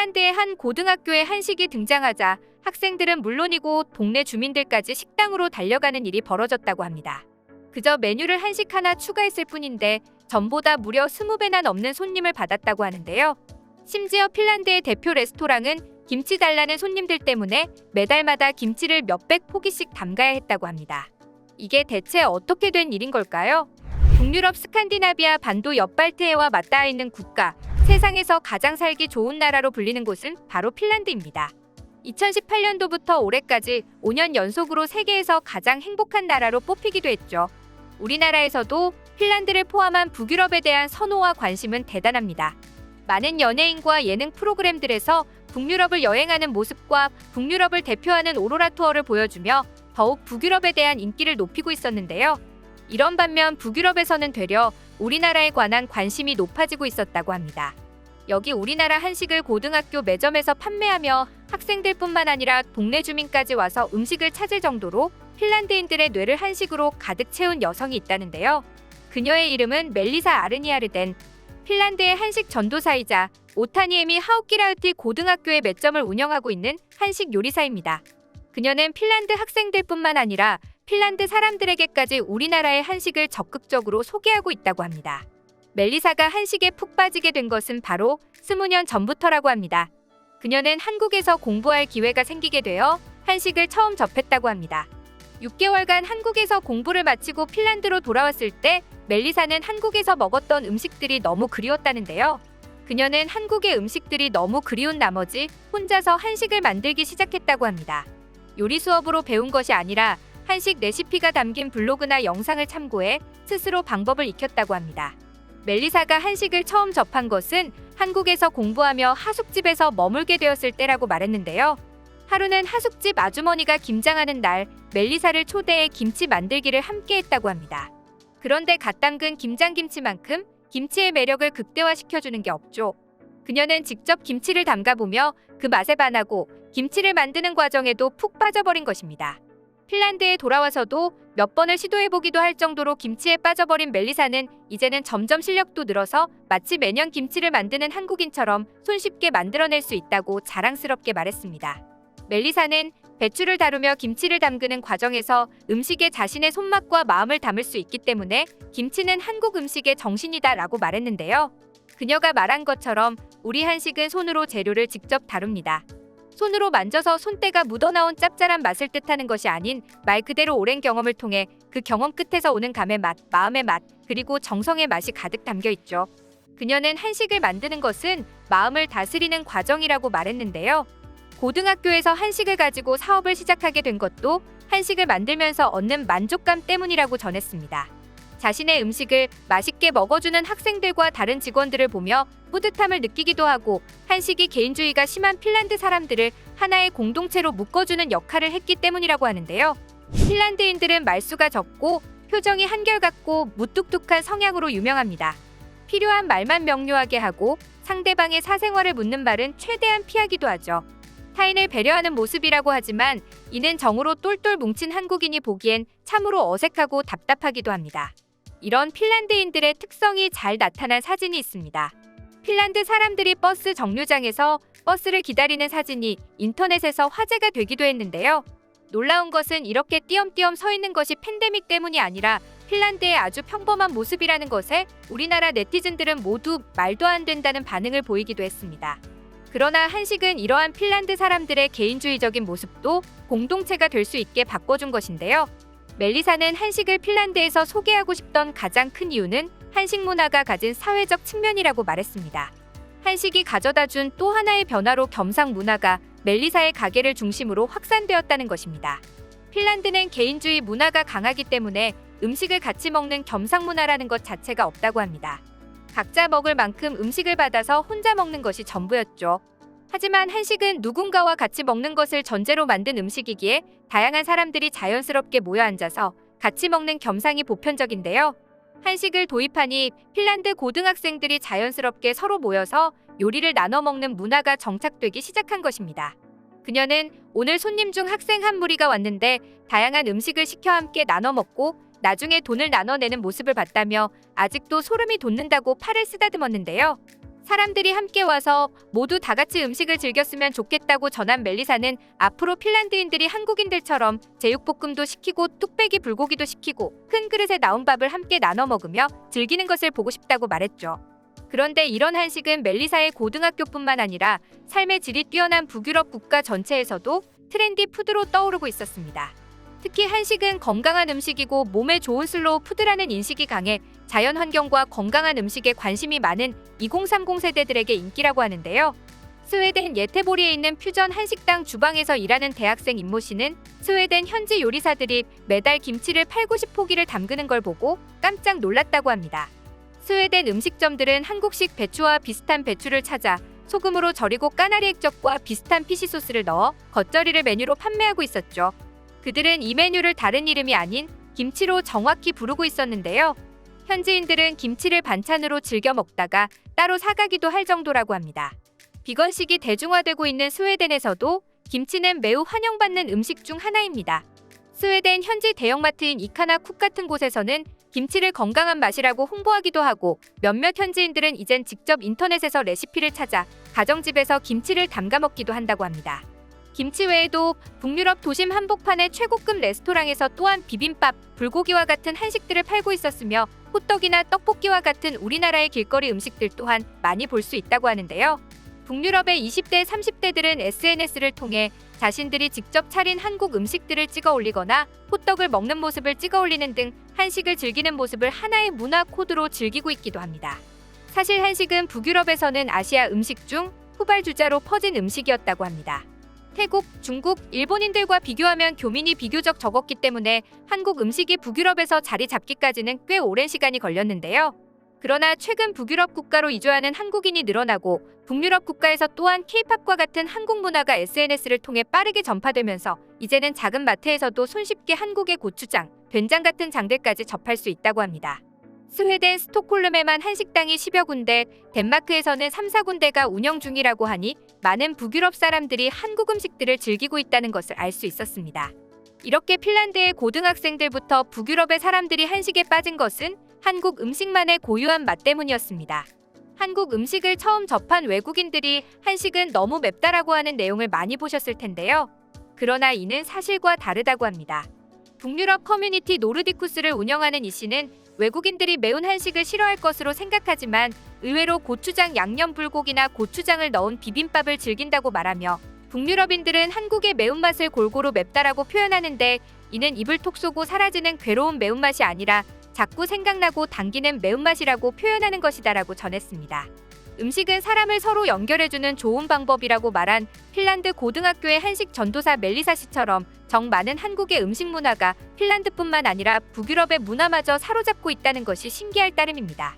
핀란드의 한 고등학교에 한식이 등장하자 학생들은 물론이고 동네 주민들까지 식당으로 달려가는 일이 벌어졌다고 합니다. 그저 메뉴를 한식 하나 추가했을 뿐인데 전보다 무려 20배나 넘는 손님을 받았다고 하는데요. 심지어 핀란드의 대표 레스토랑은 김치 달라는 손님들 때문에 매달마다 김치를 몇백 포기씩 담가야 했다고 합니다. 이게 대체 어떻게 된 일인 걸까요? 북유럽 스칸디나비아 반도 옆발트해와 맞닿아 있는 국가, 세상에서 가장 살기 좋은 나라로 불리는 곳은 바로 핀란드입니다. 2018년도부터 올해까지 5년 연속으로 세계에서 가장 행복한 나라로 뽑히기도 했죠. 우리나라에서도 핀란드를 포함한 북유럽에 대한 선호와 관심은 대단합니다. 많은 연예인과 예능 프로그램들에서 북유럽을 여행하는 모습과 북유럽을 대표하는 오로라 투어를 보여주며 더욱 북유럽에 대한 인기를 높이고 있었는데요. 이런 반면 북유럽에서는 되려 우리나라에 관한 관심이 높아지고 있었다고 합니다. 여기 우리나라 한식을 고등학교 매점에서 판매하며 학생들뿐만 아니라 동네 주민까지 와서 음식을 찾을 정도로 핀란드인들의 뇌를 한식으로 가득 채운 여성이 있다는데요. 그녀의 이름은 멜리사 아르니아르덴. 핀란드의 한식 전도사이자 오타니에미 하우키라우티 고등학교의 매점을 운영하고 있는 한식 요리사입니다. 그녀는 핀란드 학생들뿐만 아니라 핀란드 사람들에게까지 우리나라의 한식을 적극적으로 소개하고 있다고 합니다. 멜리사가 한식에 푹 빠지게 된 것은 바로 20년 전부터라고 합니다. 그녀는 한국에서 공부할 기회가 생기게 되어 한식을 처음 접했다고 합니다. 6개월간 한국에서 공부를 마치고 핀란드로 돌아왔을 때 멜리사는 한국에서 먹었던 음식들이 너무 그리웠다는데요. 그녀는 한국의 음식들이 너무 그리운 나머지 혼자서 한식을 만들기 시작했다고 합니다. 요리 수업으로 배운 것이 아니라 한식 레시피가 담긴 블로그나 영상을 참고해 스스로 방법을 익혔다고 합니다. 멜리사가 한식을 처음 접한 것은 한국에서 공부하며 하숙집에서 머물게 되었을 때라고 말했는데요. 하루는 하숙집 아주머니가 김장하는 날 멜리사를 초대해 김치 만들기를 함께 했다고 합니다. 그런데 갓 담근 김장김치만큼 김치의 매력을 극대화시켜주는 게 없죠. 그녀는 직접 김치를 담가보며 그 맛에 반하고 김치를 만드는 과정에도 푹 빠져버린 것입니다. 핀란드에 돌아와서도 몇 번을 시도해보기도 할 정도로 김치에 빠져버린 멜리사는 이제는 점점 실력도 늘어서 마치 매년 김치를 만드는 한국인처럼 손쉽게 만들어낼 수 있다고 자랑스럽게 말했습니다. 멜리사는 배추를 다루며 김치를 담그는 과정에서 음식에 자신의 손맛과 마음을 담을 수 있기 때문에 김치는 한국 음식의 정신이다라고 말했는데요. 그녀가 말한 것처럼 우리 한식은 손으로 재료를 직접 다룹니다. 손으로 만져서 손때가 묻어나온 짭짤한 맛을 뜻하는 것이 아닌 말 그대로 오랜 경험을 통해 그 경험 끝에서 오는 감의 맛, 마음의 맛, 그리고 정성의 맛이 가득 담겨 있죠. 그녀는 한식을 만드는 것은 마음을 다스리는 과정이라고 말했는데요. 고등학교에서 한식을 가지고 사업을 시작하게 된 것도 한식을 만들면서 얻는 만족감 때문이라고 전했습니다. 자신의 음식을 맛있게 먹어주는 학생들과 다른 직원들을 보며 뿌듯함을 느끼기도 하고 한식이 개인주의가 심한 핀란드 사람들을 하나의 공동체로 묶어주는 역할을 했기 때문이라고 하는데요. 핀란드인들은 말수가 적고 표정이 한결같고 무뚝뚝한 성향으로 유명합니다. 필요한 말만 명료하게 하고 상대방의 사생활을 묻는 말은 최대한 피하기도 하죠. 타인을 배려하는 모습이라고 하지만 이는 정으로 똘똘 뭉친 한국인이 보기엔 참으로 어색하고 답답하기도 합니다. 이런 핀란드인들의 특성이 잘 나타난 사진이 있습니다. 핀란드 사람들이 버스 정류장에서 버스를 기다리는 사진이 인터넷에서 화제가 되기도 했는데요. 놀라운 것은 이렇게 띄엄띄엄 서 있는 것이 팬데믹 때문이 아니라 핀란드의 아주 평범한 모습이라는 것에 우리나라 네티즌들은 모두 말도 안 된다는 반응을 보이기도 했습니다. 그러나 한식은 이러한 핀란드 사람들의 개인주의적인 모습도 공동체가 될 수 있게 바꿔준 것인데요. 멜리사는 한식을 핀란드에서 소개하고 싶던 가장 큰 이유는 한식 문화가 가진 사회적 측면이라고 말했습니다. 한식이 가져다준 또 하나의 변화로 겸상 문화가 멜리사의 가게를 중심으로 확산되었다는 것입니다. 핀란드는 개인주의 문화가 강하기 때문에 음식을 같이 먹는 겸상 문화라는 것 자체가 없다고 합니다. 각자 먹을 만큼 음식을 받아서 혼자 먹는 것이 전부였죠. 하지만 한식은 누군가와 같이 먹는 것을 전제로 만든 음식이기에 다양한 사람들이 자연스럽게 모여 앉아서 같이 먹는 겸상이 보편적인데요. 한식을 도입하니 핀란드 고등학생들이 자연스럽게 서로 모여서 요리를 나눠 먹는 문화가 정착되기 시작한 것입니다. 그녀는 오늘 손님 중 학생 한 무리가 왔는데 다양한 음식을 시켜 함께 나눠 먹고 나중에 돈을 나눠내는 모습을 봤다며 아직도 소름이 돋는다고 팔을 쓰다듬었는데요. 사람들이 함께 와서 모두 다 같이 음식을 즐겼으면 좋겠다고 전한 멜리사는 앞으로 핀란드인들이 한국인들처럼 제육볶음도 시키고 뚝배기 불고기도 시키고 큰 그릇에 나온 밥을 함께 나눠 먹으며 즐기는 것을 보고 싶다고 말했죠. 그런데 이런 한식은 멜리사의 고등학교뿐만 아니라 삶의 질이 뛰어난 북유럽 국가 전체에서도 트렌디 푸드로 떠오르고 있었습니다. 특히 한식은 건강한 음식이고 몸에 좋은 슬로우 푸드라는 인식이 강해 자연 환경과 건강한 음식에 관심이 많은 2030 세대들에게 인기라고 하는데요. 스웨덴 예테보리에 있는 퓨전 한식당 주방에서 일하는 대학생 임모 씨는 스웨덴 현지 요리사들이 매달 김치를 8, 90포기를 담그는 걸 보고 깜짝 놀랐다고 합니다. 스웨덴 음식점들은 한국식 배추와 비슷한 배추를 찾아 소금으로 절이고 까나리 액젓과 비슷한 피시 소스를 넣어 겉절이를 메뉴로 판매하고 있었죠. 그들은 이 메뉴를 다른 이름이 아닌 김치로 정확히 부르고 있었는데요. 현지인들은 김치를 반찬으로 즐겨 먹다가 따로 사가기도 할 정도라고 합니다. 비건식이 대중화되고 있는 스웨덴에서도 김치는 매우 환영받는 음식 중 하나입니다. 스웨덴 현지 대형마트인 이카나 쿡 같은 곳에서는 김치를 건강한 맛이라고 홍보하기도 하고 몇몇 현지인들은 이젠 직접 인터넷에서 레시피를 찾아 가정집에서 김치를 담가 먹기도 한다고 합니다. 김치 외에도 북유럽 도심 한복판의 최고급 레스토랑에서 또한 비빔밥, 불고기와 같은 한식들을 팔고 있었으며 호떡이나 떡볶이와 같은 우리나라의 길거리 음식들 또한 많이 볼 수 있다고 하는데요. 북유럽의 20대, 30대들은 SNS를 통해 자신들이 직접 차린 한국 음식들을 찍어 올리거나 호떡을 먹는 모습을 찍어 올리는 등 한식을 즐기는 모습을 하나의 문화 코드로 즐기고 있기도 합니다. 사실 한식은 북유럽에서는 아시아 음식 중 후발주자로 퍼진 음식이었다고 합니다. 태국, 중국, 일본인들과 비교하면 교민이 비교적 적었기 때문에 한국 음식이 북유럽에서 자리 잡기까지는 꽤 오랜 시간이 걸렸는데요. 그러나 최근 북유럽 국가로 이주하는 한국인이 늘어나고 북유럽 국가에서 또한 K-팝과 같은 한국 문화가 SNS를 통해 빠르게 전파되면서 이제는 작은 마트에서도 손쉽게 한국의 고추장, 된장 같은 장들까지 접할 수 있다고 합니다. 스웨덴 스톡홀름에만 한식당이 10여 군데, 덴마크에서는 3, 4군데가 운영 중이라고 하니 많은 북유럽 사람들이 한국 음식들을 즐기고 있다는 것을 알 수 있었습니다. 이렇게 핀란드의 고등학생들부터 북유럽의 사람들이 한식에 빠진 것은 한국 음식만의 고유한 맛 때문이었습니다. 한국 음식을 처음 접한 외국인들이 한식은 너무 맵다라고 하는 내용을 많이 보셨을 텐데요. 그러나 이는 사실과 다르다고 합니다. 북유럽 커뮤니티 노르디쿠스를 운영하는 이 씨는 외국인들이 매운 한식을 싫어할 것으로 생각하지만 의외로 고추장 양념 불고기나 고추장을 넣은 비빔밥을 즐긴다고 말하며 북유럽인들은 한국의 매운맛을 골고루 맵다라고 표현하는데 이는 입을 톡 쏘고 사라지는 괴로운 매운맛이 아니라 자꾸 생각나고 당기는 매운맛이라고 표현하는 것이다라고 전했습니다. 음식은 사람을 서로 연결해주는 좋은 방법이라고 말한 핀란드 고등학교의 한식 전도사 멜리사 씨처럼 정 많은 한국의 음식 문화가 핀란드뿐만 아니라 북유럽의 문화마저 사로잡고 있다는 것이 신기할 따름입니다.